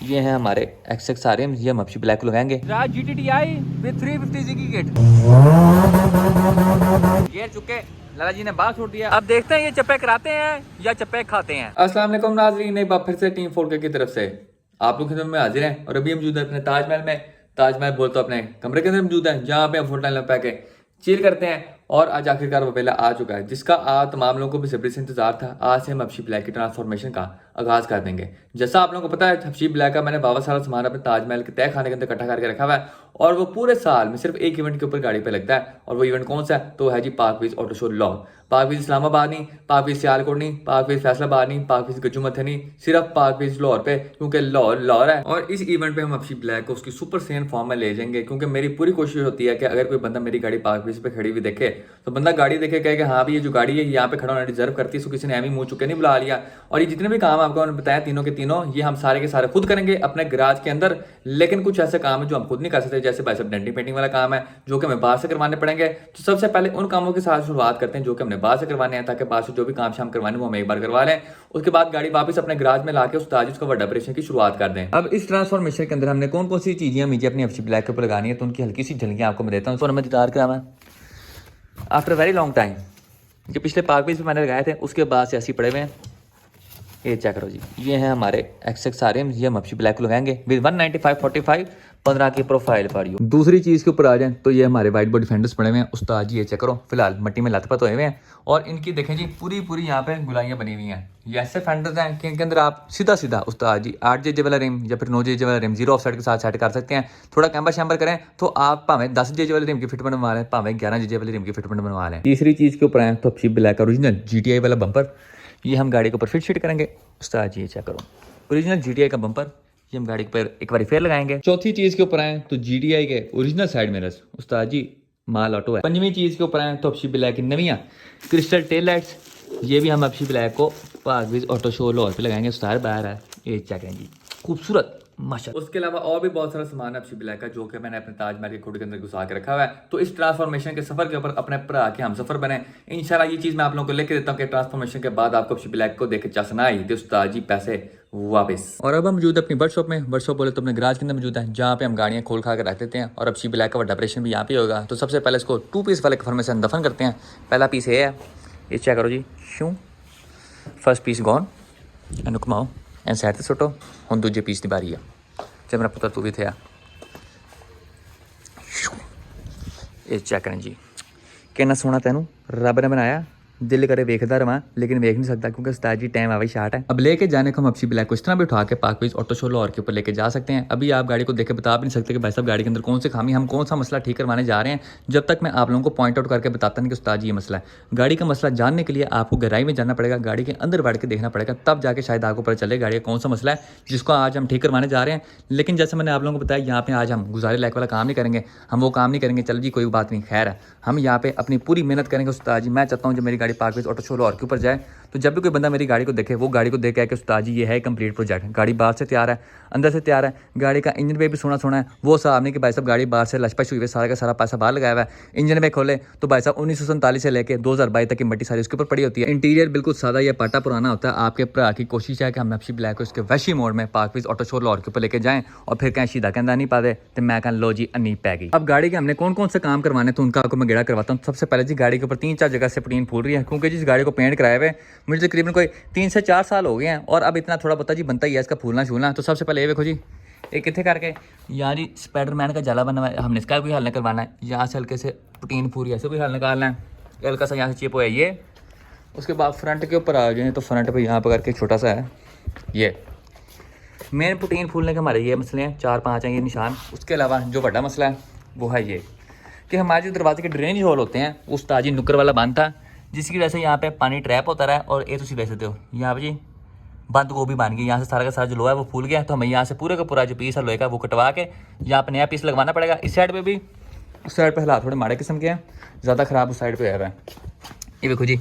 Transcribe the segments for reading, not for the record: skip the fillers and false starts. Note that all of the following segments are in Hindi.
ये है हमारे एक्सएक्स आरएम, ये हम अपशी ब्लैक को लगाएंगे। राज GTI विद 350 की किट। ये चुके लाला जी ने बात छोड़ दिया। अब देखते हैं ये चप्पे कराते हैं या चप्पे खाते हैं। अस्सलाम वालेकुम नाज़रीन, एक बार फिर से टीम 4K की तरफ से आप लोग खिदमत में हाजिर हैं और अभी हम मौजूद है अपने ताजमहल में। ताजमहल बोलते अपने कमरे के अंदर मौजूद है, जहाँ पे हम फुल टाइम पे के चिल करते हैं। और आज आखिरकार वो पहला आ चुका है जिसका तमाम लोगों को भी सब्र से इंतजार था। आज से हम हबशी ब्लैक की ट्रांसफॉर्मेशन का आगाज कर देंगे। जैसा आप लोगों को पता है, हबशी ब्लैक का मैंने बाबा सारा सामान अपने ताजमहल के तय खाने के अंदर इकट्ठा करके रखा हुआ है और वो पूरे साल में सिर्फ एक इवेंट के ऊपर गाड़ी पे लगता है। और वो इवेंट कौन सा है? तो है जी पाकवीज ऑटो शो लाहौर। पाकवीज इस्लामाबाद नहीं, पाकवीज सियालकोट नहीं, पाकवीज फैसलाबाद नहीं, पाकवीज गज्जू मथे नहीं, सिर्फ पाकवीज लाहौर पे, क्योंकि लाहौर लाहौर है। और इस इवेंट पे हम हबशी ब्लैक को उसकी सुपर सेन फॉर्म में ले जाएंगे, क्योंकि मेरी पूरी कोशिश होती है कि अगर कोई बंदा मेरी गाड़ी पाकवीज पे खड़ी हुई देखे तो बंदा गाड़ी देखे कहे कि हाँ भी ये जो गाड़ी है यहाँ पे खड़ा होना डिजर्व करती है, इसको किसी ने एमी मुंह चुके नहीं बुला लिया। और ये जितने भी काम आपको मैंने बताया तीनों के तीनों, ये हम सारे के सारे खुद करेंगे अपने गराज के अंदर। लेकिन कुछ ऐसे काम है जो हम खुद नहीं कर सकते, जैसे भाई साहब डेंटिंग पेंटिंग वाला काम है जो कि हमें बाहर से करवाने पड़ेंगे। तो सबसे पहले उन कामों के साथ शुरुआत करते हैं जो कि हमने बाहर से करवाने हैं, ताकि बाहर से जो भी काम शाम करवाने वो हम एक बार करवा लें। उसके बाद गाड़ी वापस अपने गराज में लाके उस ताज उसका बड़ा ऑपरेशन की शुरुआत कर दें। अब इस ट्रांसफॉर्मेशन के अंदर हमने कौन कौन सी चीजें मुझे अपनी हबशी ब्लैक के ऊपर लगानी है, तो उनकी हल्की सी झलकियां आपको मैं देता हूँ। मैं दीदार करावा आफ्टर वेरी लॉन्ग टाइम, जो पिछले पाकवीज पे मैंने लगाए थे उसके बाद से ऐसे पड़े हुए हैं। ये चेक करो जी, ये है हमारे एक्सएक्स आरएम, ये हम हबशी ब्लैक को लगाएंगे विद 195/45 15 की प्रोफाइल पर यू। दूसरी चीज़ के ऊपर आ जाए तो ये हमारे वाइट बॉडी डिफेंडर्स पड़े हुए हैं उस्ताद जी। ये चेक करो, फिलहाल मट्टी में लथपथ हुए हुए हैं और इनकी देखें जी पूरी पूरी यहाँ पे गुलाइयाँ बनी हुई हैं। ये ऐसे फेंडर्स हैं कि इनके अंदर आप सीधा सीधा उस्ताद जी 8 वाला रिम या फिर 9 वाला रिम जीरो ऑफसेट के साथ सेट कर सकते हैं। थोड़ा कैम्बर शैम्बर करें तो आप भावें 10 वाले रिम की फिटमेंट बनवा लें, भावें 11 वाले रिम की फिटमेंट बनवा लें। तीसरी चीज़ के ऊपर आए तो हबशी ब्लैक ओरिजिनल GTI वाला बम्पर, ये हम गाड़ी के ऊपर फिट करेंगे उस्ताद जी। ये चेक करो, ओरिजिनल GTI का बम्पर, ये हम गाड़ी पर एक बार फेयर लगाएंगे। चौथी चीज के ऊपर आए तो GTI के ओरिजिनल साइड मिरर्स उस्ताद जी, माल ऑटो है। पंजवीं चीज के ऊपर आए तो हबशी ब्लैक की नवियां क्रिस्टल टेल लाइट्स, ये भी हम हबशी ब्लैक को पाकवीज ऑटो शो लाहौर पे लगाएंगे। उस्ताद बाहर है, ये चेक है जी, खूबसूरत माशाल्लाह। उसके अलावा और भी बहुत सारा सामान है हबशी ब्लैक का जो कि मैंने अपने ताजमहल के खुद के अंदर घुसा के रखा हुआ है। तो इस ट्रांसफॉर्मेशन के सफर के ऊपर अपने भरा के हम सफर बने इंशाल्लाह। ये चीज मैं आप लोगों को लेके देता हूँ कि ट्रांसफॉर्मेशन के बाद आपको हबशी ब्लैक को देख के चसना आई तो उस्ताद जी पैसे वापस। और अब हम मौजूद है अपनी वर्कशॉप में। वर्कशॉप बोले तो अपने गराज के अंदर मौजूद है, जहाँ पे हम गाड़ियाँ खोल खा कर रख देते हैं और हबशी ब्लैक का बड़ा ऑपरेशन भी यहाँ पे होगा। तो सबसे पहले इसको 2 पीस वाले कफन में से दफन करते हैं। पहला पीस ये है, ये चेक करो जी, शू फर्स्ट पीस गॉन एंड घुमाओ एंड साइड से सुटो। हम दूजे पीस की बारी है, जब मेरा पुत्र तू भी थे। ये चेक करें जी, कितना सोहना तेनू रब ने बनाया, दिल करे वेखदा रवां लेकिन वेख नहीं सकता क्योंकि उस्ताद जी टाइम आवे शार्ट है। अब लेके जाने को हम हबशी ब्लैक को इस तरह भी उठा के पाकवीज ऑटो शो लाहौर के ऊपर लेके जा सकते हैं। अभी आप गाड़ी को देख के बता भी नहीं सकते कि भाई साहब गाड़ी के अंदर कौन सी खामी, हम कौन सा मसला ठीक करवाने जा रहे हैं, जब तक मैं आप लोगों को पॉइंट आउट करके बताता नहीं कि उस्ताद जी ये मसला है। गाड़ी का मसला जानने के लिए आपको गहराई में जाना पड़ेगा, गाड़ी के अंदर बढ़ के देखना पड़ेगा, तब जाके शायद आपको पता चले गाड़ी का कौन सा मसला है जिसको आज हम ठीक करवाने जा रहे हैं। लेकिन जैसे मैंने आप लोगों को बताया, यहाँ पे आज हम गुजारे लायक वाला काम नहीं करेंगे, हम वो काम नहीं करेंगे। चल जी कोई बात नहीं, खैर है, हम यहाँ पे अपनी पूरी मेहनत करेंगे उस्ताद जी। मैं चाहता हूँ जब मेरी गाड़ी पाकवीज ऑटो शो लाहौर के ऊपर जाए तो जब भी कोई बंदा मेरी गाड़ी को देखे वो गाड़ी को देख के कि उस्ताद जी ये है कंप्लीट प्रोजेक्ट। गाड़ी बाहर से तैयार है, अंदर से तैयार है, गाड़ी का इंजन पे भी सोना सोना है। वो साहब नहीं कि भाई साहब गाड़ी बाहर से लचपच हुई है, सारा का सारा पैसा बाहर लगाया हुआ है। इंजन पे खोले तो भाई साहब 1947 से लेकर 2022 तक की मट्टी सारी उसके ऊपर पड़ी होती है। इंटीरियर बिल्कुल सादा या पाटा पुराना होता है। आपके भरा की कोशिश है कि हम हबशी ब्लैक को इसके वैशी मोड में पाकवीज ऑटो शो लाहौर के ऊपर लेके जाएं और फिर कहीं सीधा कहना नहीं पाते तो मैं कह लो जी अन्नी पै गई। अब गाड़ी के हमने कौन कौन से काम करवाने तो उनका आपको मैं गेड़ा करवाता हूँ। सबसे पहले जी गाड़ी के ऊपर 3-4 जगह से पटीन फूल रही है, क्योंकि जिस गाड़ी को पेंट कराए हुए मुझे तकरीबन कोई 3 से 4 साल हो गए हैं और अब इतना थोड़ा पता जी बनता ही है इसका फूलना शूलना। तो सबसे पहले ये देखो जी, एक कितने करके यार जी स्पाइडरमैन का जाला बना हुआ है, हमने इसका कोई हल नहीं करवाना है। यहाँ से हल्के से प्रोटीन पूरी ऐसे कोई हल निकालना है, हल्का सा यहाँ से चिप हो है ये। उसके बाद फ्रंट के ऊपर आ जाए तो फ्रंट पे यहाँ पर करके छोटा सा है ये मेन प्रोटीन फूलने के हमारे ये मसले हैं, 4-5 हैं ये निशान। उसके अलावा जो बड़ा मसला है वो है ये कि हमारे जो दरवाजे के ड्रेनेज होल होते हैं वो उस्ताद जी नुक्कर वाला बंद था, जिसकी वजह से यहाँ पे पानी ट्रैप होता रहा और ये तुम देख सकते हो यहाँ पे जी बंद गोभी बन गई। यहाँ से सारा का सारा जो लोहा है वो फूल गया, तो हमें यहाँ से पूरे का पूरा जो पीस है लोहे का वो कटवा के यहाँ पे नया पीस लगवाना पड़ेगा। इस साइड पे भी, उस साइड पे हालात थोड़े माड़े किस्म के हैं, ज़्यादा ख़राब उस साइड पे आया हुआ है। ये देखो जी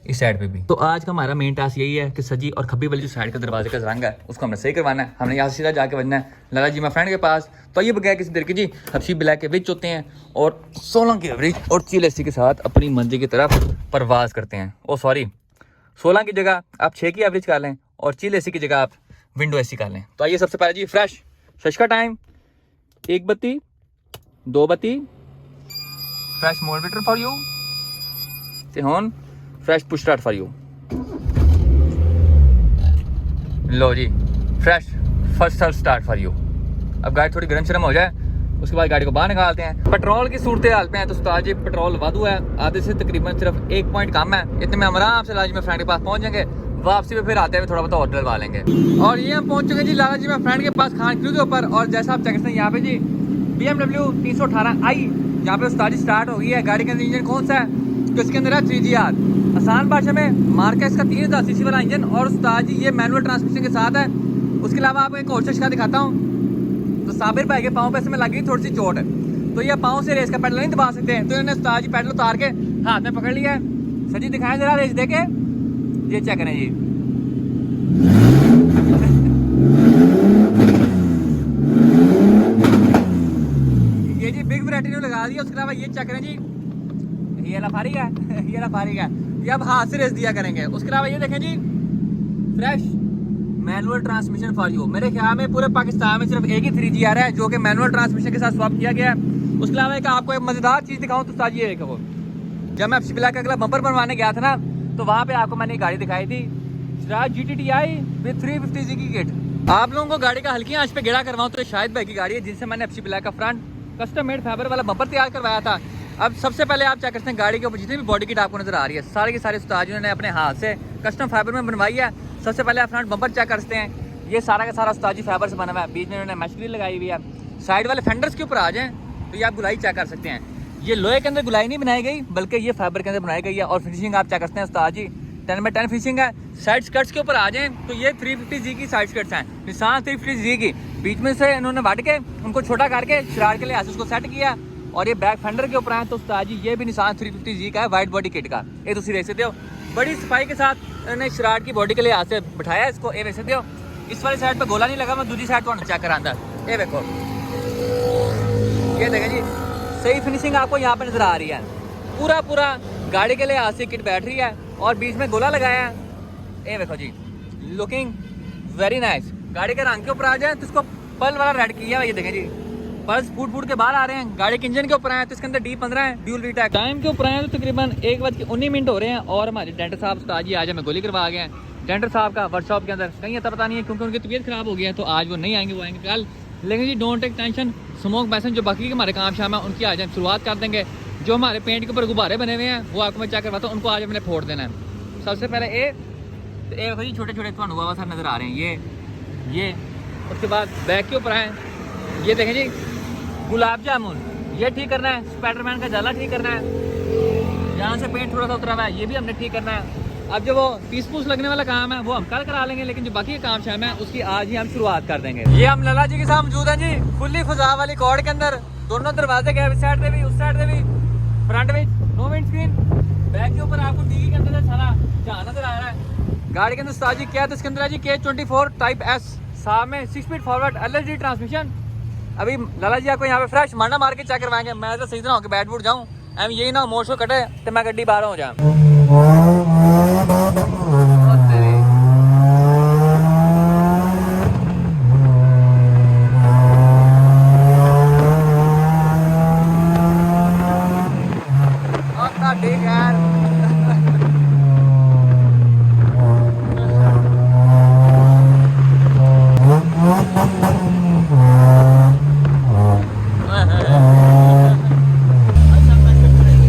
इस साइड पे भी। तो आज का हमारा मेन टास्क यही है कि सजी और खब्बी वाली जो साइड का दरवाजे का रंग है उसको हमने सही करवाना है। हमने यहाँ से सीधा जाके बजना है लाला जी मैं फ्रेंड के पास। तो ये बगैर किसी देर की जी हबशी ब्लैक के विच होते हैं और 16 की एवरेज और चिल एसी के साथ अपनी मंजिल की तरफ परवाज करते हैं। ओ सॉरी 16 की जगह आप 6 की एवरेज कर लें और चिल एसी की जगह आप विंडो एसी कर लें। तो आइए सबसे पहले जी फ्रेश फ्रेश का टाइम, 1 बत्ती 2 बत्ती, फ्रेश मोटिवेटर फॉर यू ते हुन fresh push start for you. लो जी fresh first start for you. अब गाड़ी थोड़ी गर्म शर्म हो जाए उसके बाद गाड़ी को बाहर निकालते हैं। पेट्रोल की सूरत हाल पे हैं तो उस्ताद जी पेट्रोल वादू है, आधे से तकरीबन सिर्फ 1 पॉइंट कम है। इतने में हम आराम से लाला जी में फ्रेंड के पास पहुंच जाएंगे। वापसी में फिर आते हुए थोड़ा बहुत ऑर्डर लगा लेंगे। और ये हम पहुंच चुके जी लाला जी में फ्रेंड के पास खान क्रू के ऊपर। और जैसा आप चेक करते हैं यहाँ पे जी BMW 318i यहाँ पे उस्ताद जी स्टार्ट हो गई है। गाड़ी का इंजन कौन सा है तो इसके अंदर है 3GR। आसान भाषा में मार्का इसका 3000 सीसी वाला इंजन और उस्ताद जी ये मैनुअल ट्रांसमिशन के साथ है। उसके अलावा आपको एक और चीज दिखाता हूँ। तो साबिर भाई के पाँव पे इसमें लगी थोड़ी सी चोट है तो ये पाँव से रेस का पैडल नहीं दबा सकते हैं। तो इन्होंने उस्ताद जी पैडल उतार के हाथ में पकड़ लिया है। सर जी दिखाएं जरा रेस देके, ये चेक करें जी। ये जी बिग वैरायटी ने लगा दिया। उसके अलावा ये चेक करें जी, ये ला फारिग है ये ला फारिग है। ये अब हाथ से रेस दिया करेंगे। उसके अलावा ये देखें जी fresh manual transmission for you. मेरे ख्याल में पूरे पाकिस्तान में सिर्फ एक ही 3GR है जो कि मैनुअल ट्रांसमिशन के साथ स्वैप किया गया है। उसके अलावा एक आपको एक मजेदार चीज दिखाऊं तो उस्ताद ये देखो, जब मैं FC ब्लैक का अगला बम्पर बनवाने गया था ना तो वहाँ पे आपको मैंने गाड़ी दिखाई थी सिराज GT-Ti विद 350 की किट। आप लोगों को गाड़ी का हल्की आंच पे गेड़ा करवाऊं तो शायद भाई की गाड़ी है जिनसे मैंने FC ब्लैक का फ्रंट कस्टम मेड फाइबर वाला बम्पर तैयार करवाया था। अब सबसे पहले आप चेक करते हैं गाड़ी के ऊपर जितनी भी बॉडी किट आपको नजर आ रही है सारे के सारे उस्ताद जी ने अपने हाथ से कस्टम फाइबर में बनवाई है। सबसे पहले आप फ्रंट बम्पर चेक करते हैं, ये सारा का सारा उस्ताद जी फाइबर से बना हुआ है। बीच में इन्होंने मैश ग्रिल लगाई हुई है। साइड वाले फेंडर्स के ऊपर आ जाएं तो ये आप गुलाई चेक कर सकते हैं। ये लोहे के अंदर गुलाई नहीं बनाई गई बल्कि ये फाइबर के अंदर बनाई गई है। और फिनिशिंग आप चेक करते हैं उस्ताद जी 10/10 फिनिशिंग है। साइड स्कर्ट्स के ऊपर आ जाएं तो ये 350G की साइड स्कर्ट्स हैं, निशान 350G की। बीच में से इन्होंने वाट के उनको छोटा करके शरार के लिए उसको सेट किया। और ये बैक फेंडर के ऊपर है तो उस्ताद जी ये भी निशान 350G का है वाइट बॉडी किट का। ये तुम देख सकते हो बड़ी सफाई के साथ इन्होंने शरार की बॉडी के लिए हाथ से बिठाया इसको। ये देख सकते हो इस वाली साइड पे गोला नहीं लगा, मैं दूसरी साइड को चेक करा अंदर। ये देखो ये देखें जी सही फिनिशिंग आपको यहाँ पे नजर आ रही है। पूरा पूरा गाड़ी के लिए हाथ से किट बैठ रही है और बीच में गोला लगाया है। ये देखो जी लुकिंग वेरी नाइस। गाड़ी के रंग के ऊपर आ जाए तो इसको पल वाला रेड किया। ये देखें जी पल्स फूट के बाहर आ रहे हैं। गाड़ी के इंजन के ऊपर आए तो इसके अंदर D15 है ड्यूल वीटेक। टाइम के ऊपर आए तो तकरीबन 1:19 हो रहे हैं। और हमारे डेंटर साहब उस्ताद जी आज हमें गोली करवा गए हैं। डेंटर साहब का वर्कशॉप के अंदर कहीं अता पता नहीं है क्योंकि उनकी तबीयत खराब हो गई है तो आज वो नहीं आएंगे, वो आएंगे कल। लेकिन जी डोंट टेक टेंशन, स्मोक बैसन जो बाकी के हमारे काम शाम है उनकी आज हम शुरुआत कर देंगे। जो हमारे पेंट के ऊपर गुब्बारे बने हुए हैं वो आपको मैं चेक करवाता हूँ, उनको आज हमने फोड़ देना है। सबसे पहले ये जी छोटे छोटे ਤੁਹਾਨੂੰ बाबा साहब नजर आ रहे हैं ये। उसके बाद बैक के ऊपर आए, ये देखें जी गुलाब जामुन ये ठीक करना है। स्पाइडरमैन का जाला ठीक करना है। यहाँ से पेंट थोड़ा सा उतरा हुआ है ये भी हमने ठीक करना है। अब जो वो पीस पूस लगने वाला काम है वो हम कल करा लेंगे, लेकिन जो बाकी का काम शाम है उसकी आज ही हम शुरुआत कर देंगे। ये हम लला जी के साथ मौजूद हैं जी फुल्ली फजा वाली कॉर्ड के अंदर। दोनों दरवाजे गए इस साइड से भी उस साइड से भी। फ्रंट में नो विंड स्क्रीन, बैक के ऊपर आपको टीवी के अंदर सारा जहाँ नजर आ रहा है। गाड़ी के अंदर उस्ताद जी क्या है तो इसके अंदर है जी K24 टाइप S, साथ में 6 स्पीड फॉरवर्ड LSD ट्रांसमिशन। अभी लाला जी आपको यहाँ पे फ्रेश मांडा मार के चेक करवाएंगे। मैं तो सही तरह होकर बैठ बूट जाऊँ एम यही ना मोड़ शो कटे तो मैं गड्डी बाहर हो जाऊँ। ठीक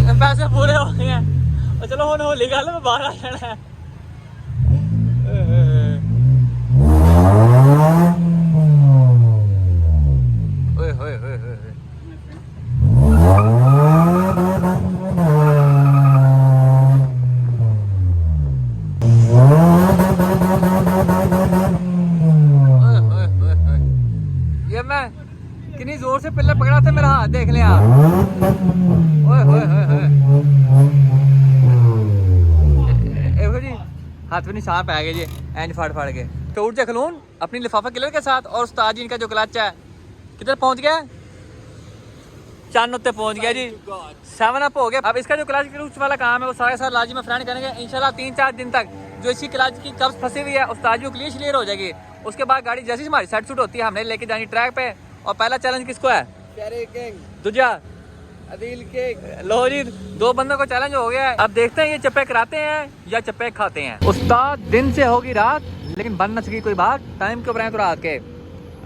है पैसे पूरे हो गए हैं और चलो होने होली गल मैं बाहर आ जाना है। ओए होए होए होए ये मैं कितनी जोर से पिल्लर पकड़ा था, मेरा हाथ देख लिया। ओए होए होए होए जी हाथ में निशान पै गए जी एंज फाड़ के। तो उठ जा खलून अपनी लिफाफा किलर के साथ। और उस्ताद जी इनका जो क्लच है किधर पहुंच गया, चन्न उत्ते पहुंच गया जी, 7 अप हो गया। अब इसका जो क्लच वाला काम है वो सारे साथ लाजी में फ्रेंड करेंगे इंशाल्लाह। 3-4 दिन तक जो इसकी क्लच की कब्ज फंसी हुई है उस्ताद जी को क्लियर हो जाएगी उसके बाद गाड़ी जैसी हमारी सेट सूट होती है हमने लेके जानी ट्रैक पे। और पहला चैलेंज किसको है? दूजा अदील के। लो जी, 2 बंदों को चैलेंज हो गया है। अब देखते हैं ये चप्पे कराते हैं या चप्पे खाते हैं। उस्ताद दिन से होगी रात लेकिन बन न सकी कोई बात। टाइम के ऊपर है तो रात के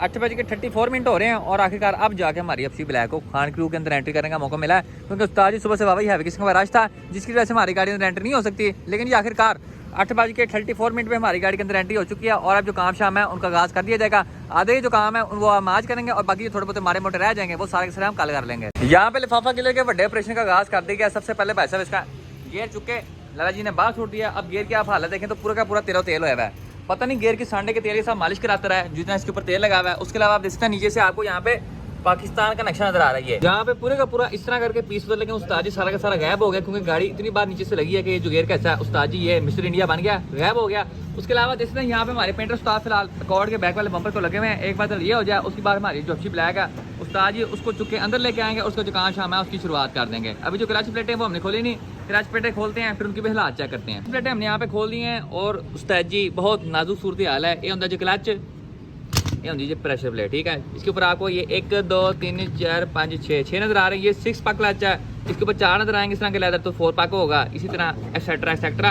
8:34 हो रहे हैं और आखिरकार अब जाके हमारी FC ब्लैक को खान क्रू के अंदर एंट्री करने का मौका मिला है, क्योंकि उस्ताद जी सुबह से वाह हैवी किस्म का रश था जिसकी वजह से हमारी गाड़ी अंदर एंट्री नहीं हो सकती। लेकिन ये आखिरकार 8:34 पे हमारी गाड़ी के अंदर एंट्री हो चुकी है और अब जो काम शाम है उनका आगाज़ कर दिया जाएगा। आधे जो काम है वो हम आज करेंगे और बाकी जो थोड़े बहुत मारे मोटे रह जाएंगे वो सारे के सारे हम कल कर लेंगे। यहाँ पे लिफाफा किले के बड़े ऑपरेशन का आगाज़ कर दिया गया। सबसे पहले भाई साहब इसका गियर चुके लाला जी ने बाहर छोड़ दिया। अब गियर की आप हालत देखें तो पूरा का पूरा तेल हुआ है। पता नहीं गियर की सांडे के तेल के साथ मालिश कराता रहा है जितना इसके ऊपर तेल लगा हुआ है। उसके अलावा आप देखते हैं नीचे से आपको यहाँ पे पाकिस्तान का नक्शा नजर आ रहा है। यहाँ पे पूरे का पूरा इस तरह करके पीस बदल, लेकिन उस्ताद जी सारा का सारा गायब हो गया क्योंकि गाड़ी इतनी बार नीचे से लगी है कि ये जो गियर कैसा है उस्ताद जी ये मिस्टर इंडिया बन गया, गायब हो गया। उसके अलावा देखते हैं यहाँ पे हमारे पेंटर उस्ताद फिलहाल अकॉर्ड के बैक वाले बम्पर को लगे हुए हैं। एक बार ये हो जाए उसके बाद हमारी जो अच्छी ब्लैक है उस्ताद जी उसको चुप के अंदर लेके आएंगे। उसका जो काम शाम है उसकी शुरुआत कर देंगे। अभी जो क्लच प्लेटें वो हमने खोली नहीं, क्लच प्लेटें खोलते हैं फिर उनकी भी हालात चेक करते हैं। प्लेटें हमने यहाँ पे खोल दी हैं और उस्ताद जी बहुत नाजुक सूरत हाल है। ये होता है जो क्लच, ये होती है प्रेशर प्लेट, ठीक है। इसके ऊपर आपको ये 1 2 3 4 5 6 नजर आ रहे हैं। ये 6 पाक क्लच है। इसके ऊपर 4 नजर आएंगे इस तरह के लेदर, तो 4 पाक होगा, इसी तरह एक्सेट्रा एक्सेट्रा।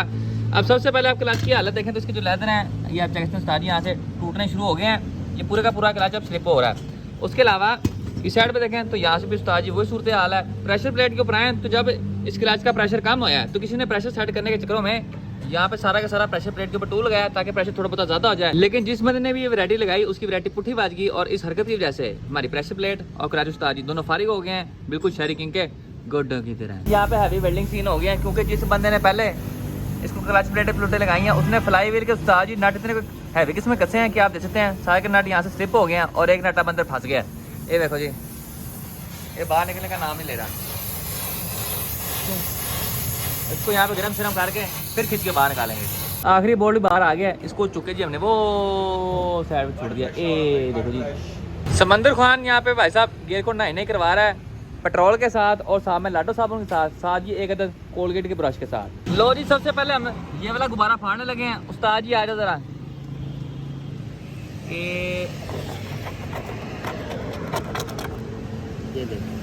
अब सबसे पहले आप क्लच की हालत देखें तो इसके जो लेदर हैं ये आप चेक करते हैं यहाँ से टूटने शुरू हो गए हैं। ये पूरा का पूरा क्लच अब स्लिप हो रहा है। उसके अलावा इस साइड पे देखें तो यहाँ से भी उस्ताद जी वही सूरत हाल है। प्रेशर प्लेट के ऊपर आए तो जब इस क्लच का प्रेशर कम होया तो किसी ने प्रेशर सेट करने के चक्करों में यहाँ पे सारा का सारा प्रेशर प्लेट के ऊपर टूल लगाया ताकि प्रेशर थोड़ा बहुत ज़्यादा हो जाए। लेकिन जिस बंदे ने भी ये वैरायटी लगाई उसकी वैरायटी पुट्ठी बाज गई और इस हरकत की वजह से हमारी प्रेशर प्लेट और क्लच उस्ताद जी दोनों फारिग हो गए हैं, बिल्कुल शहरी किंग के गुड की तरह। यहाँ पे हैवी वेल्डिंग सीन हो गया है क्योंकि जिस बंदे ने पहले इसको क्लच प्लेटें प्लूटें लगाई हैं उसने फ्लाई व्हील के उस्ताद जी नट इतने हैवी किस्म में कसे हैं कि आप देख सकते हैं सारे के नट यहाँ से स्लिप हो गए हैं और एक नट अंदर फंस गया। ये देखो जी, ये बाहर निकलने का नाम नहीं ले रहा। इसको यहाँ पे गर्म शर्म करके फिर खींच के बाहर निकालेंगे। आखिरी बोल्ट बाहर आ गया, इसको चुके जी हमने वो साइड पे छोड़ दिया। ए देखो जी, समंदर खान यहाँ पे भाई साहब गियर को नहाने करवा रहा है पेट्रोल के साथ और साथ में लाडो साबुन के साथ ये एक अदर कोलगेट के ब्रश के साथ। लो जी, सबसे पहले हम ये वाला गुब्बारा फाड़ने लगे हैं। उस्ताद जी आ जाओ जरा। ये देखो,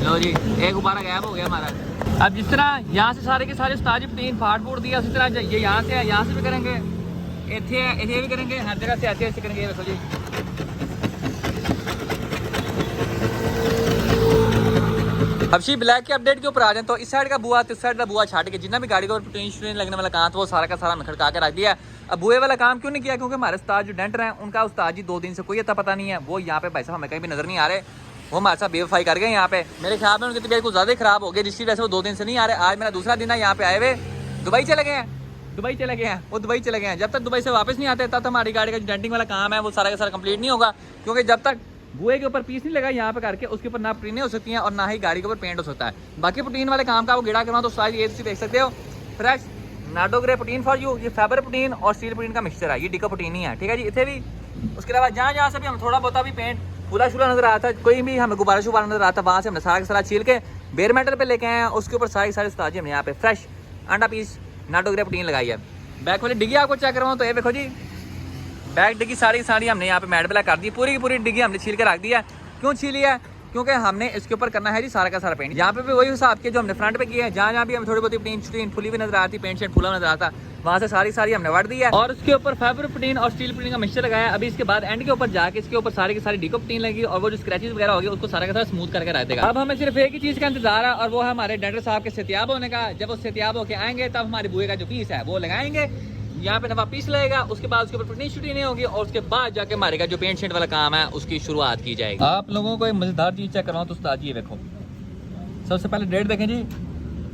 लो जी एक गुब्बारा गायब हो गया हमारा। अब जिस तरह यहाँ से सारे के सारे उस्ताद जी प्लेन फाड़ फूट दिया उसी तरह ये यहाँ से है, यहाँ से भी करेंगे, इतने भी करेंगे, हर जगह से ऐसे करेंगे। देखो जी अब शी ब्लैक के अपडेट के ऊपर आ जाए तो इस साइड का बुआ तो इस साइड का बुआ छाट के जितना भी गाड़ी को पोटेंशियल लगने वाला काम था वो सारा का सारा खड़का के रख दिया। अब बुए वाला काम क्यों नहीं किया? क्योंकि हमारे उस्ताद जो डेंटर हैं उनका उस्ताद जी 2 दिन से कोई अता पता नहीं है। वो यहाँ पे भाई साहब हमें कहीं भी नजर नहीं आ रहे, वो हमारे साथ बेवफाई कर गए। यहाँ पे मेरे ख्याल में उनकी तबीयत कुछ ज़्यादा खराब हो गई जिसकी वजह से वो 2 दिन से नहीं आ रहे। आज मेरा दूसरा दिन है यहाँ पे आए हुए। दुबई चले गए हैं, वो दुबई चले गए हैं। जब तक दुबई से वापस नहीं आते तब तक हमारी गाड़ी का जो डेंटिंग वाला काम है वो सारा का सारा कंप्लीट नहीं होगा, क्योंकि जब तक बुए के ऊपर पीस नहीं लगा यहाँ पे करके उसके ऊपर ना प्रीने हो सकती हैं और ना ही गाड़ी के ऊपर पेंट हो सकता है। बाकी प्रोटीन वाले काम का वो गिड़ा करना तो सारी ये देख सकते हो। फ्रेश नाडो ग्रे प्रोटीन फॉर यू, ये फाइबर प्रोटीन और स्टील प्रोटीन का मिक्सचर है, ये डिको प्रोटीन ही है, ठीक है जी। इतने भी उसके अलावा जहाँ से भी हम थोड़ा बहुत भी पेंट फूला शुला नजर आता है, कोई भी हमें गुब्बारा शुबारा नजर आता है, वहाँ से हमने सारा का सारा छील के बेयर मेटल पे लेके आए हैं। उसके ऊपर सारी सारी उस्ताद जी हमने यहाँ पे फ्रेश अंडा पीस नाडो ग्रे प्रोटीन लगाई है। बैक वाली डिग्गी आपको चेक करवाऊँ तो ये देखो जी, बैक डिग्गी सारी हमने यहाँ पे मैट ब्लैक कर दी, पूरी की पूरी डिग्गी हमने छील के रख दी है। क्यों छीली है? क्योंकि हमने इसके ऊपर करना है जी सारा का सारा पेंट। यहाँ पे भी वही हिसाब के जो हमने फ्रंट पे किया है, जहाँ भी हम थोड़ी बहुत प्लेन फुली भी नजर आती, पेंट शेंट फुला नजर आता, वहाँ से सारी हमने वट दी है और उसके ऊपर फाइबर प्रोटीन और स्टील प्रोटीन का मिक्सचर लगाया। अभी इसके बाद एंड के ऊपर जाके इसके ऊपर सारी की सारी डिको प्रोटीन लगी और वो जो स्क्रैचेस वगैरह होगी उसको सारा का सारा स्मूथ करके रख देगा। अब हमें सिर्फ एक ही चीज़ का इंतजार है और वो है हमारे डेंटर साहब के सेहतियाब होने का। जब वो सेहतियाब होकर आएंगे तब हमारी बुए का जो पीस है वो लगाएंगे, यहाँ पे नवा पीस लगेगा, उसके बाद उसके ऊपर प्रोटीन शूटिंग होगी और उसके बाद जाके हमारे जो पेंट शेंट वाला काम है उसकी शुरुआत की जाएगी। आप लोगों को एक मजेदार चीज चेक करवाऊं तो उस्ताद जी देखो, सबसे पहले डेट देखें जी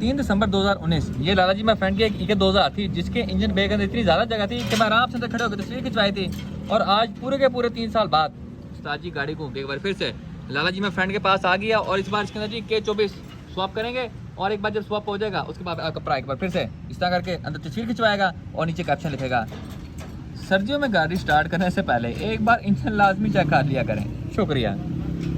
3 दिसंबर 2019। ये लाला जी मैं फ्रेंड की एक 2000 थी जिसके इंजन बैग अंदर इतनी ज्यादा जगह थी कि मैं आराम से अंदर खड़े होकर तस्वीर खिंचवाई थी। और आज पूरे के पूरे 3 साल बाद उस्ताद जी गाड़ी घूम के एक बार फिर से लाला जी मैं फ्रेंड के पास आ गया और इस बार इसके अंदर जी K24 स्वैप करेंगे और एक बार जब स्वैप हो जाएगा उसके बाद कपड़ा एक बार फिर से इस तरह करके अंदर तस्वीर खिंचवाएगा और नीचे कैप्शन लिखेगा, सर्दियों में गाड़ी स्टार्ट करने से पहले एक बार इंजन लाजमी चेक कर लिया करें। शुक्रिया।